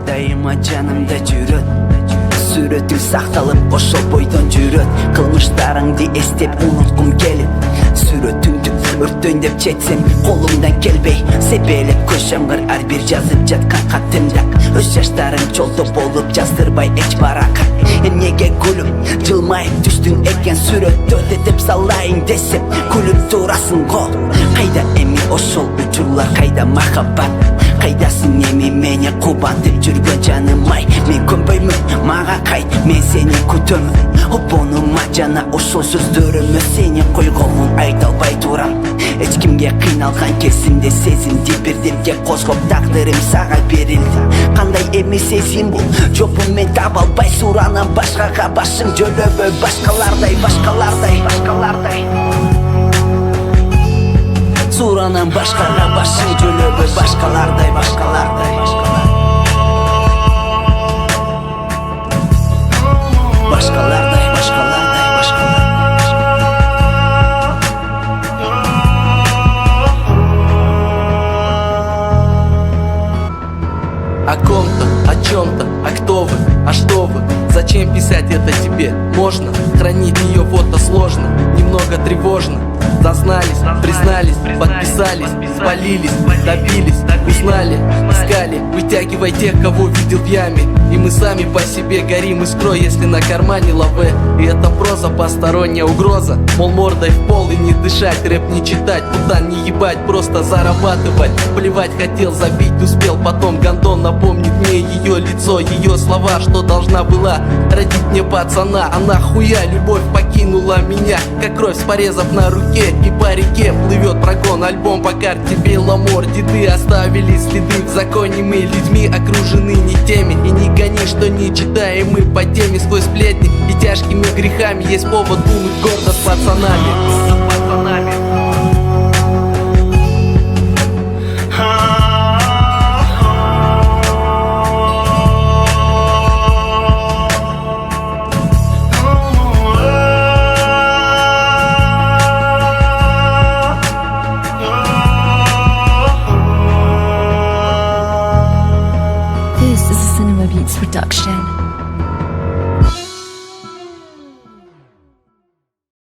дайыма жанымда жүрөт. Сүрөтүң сакталып ошол бойдон жүрөт. Кылмыштарыңды эстеп унуткум келип, сүрөтүңдү өртөйн деп четсем колумдан келбей, себелеп көз жамгыр ар бир жазып жаткан катымда. Өз жаштарым жолдо болуп жаздырбай эч баракат. Эмнеге күлүп жылмайып түштүң экен сүрөттө деп салайын десем күлүп турасың го. Кайда эми ошол учурлар, кайда махаббат? Кайдасың эми менен кубантып жүргөн жаным ай? Мен көнбөймүн, мага кайт, мен сени күтөмүн. Опонума жана ошол сөздөрүмө сени койгонмун айта албай турам. Эч кимге кыйналган кезимде сезимди бирдемге козгоп тагдырым сага берилди. Кандай эми сезим бул? Жопун мен таба албай суранам башкага башым жөлөбөй башкалардай, башкалардай. Суранам башкага башым жөлөбөй башкалардай. О ком-то, о чем-то, а кто вы, а что вы? Зачем писать это тебе? Можно, хранить ее фото сложно, немного тревожно. Зазнались, признались, подписались, спалились, добились, узнали, искали. Вытягивай тех, кого видел в яме. И мы сами по себе горим искрой, если на кармане лаве. И это проза, посторонняя угроза. Мол, мордой в пол и не дышать, рэп не читать, путан не ебать, просто зарабатывать. Плевать хотел, забить успел, потом гондон напомнит мне ее лицо, ее слова, что должна была родить мне пацана. А нахуя любовь покинула меня, как кровь с порезов на руке. И по реке плывет прогон, альбом по карте Беломор. Деды оставили следы в законе, мы людьми окружены не теми. И не гони, что не читаем мы по теме сквозь сплетни. И тяжкими грехами есть повод думать гордо с пацанами. This is a Cinema Beats production.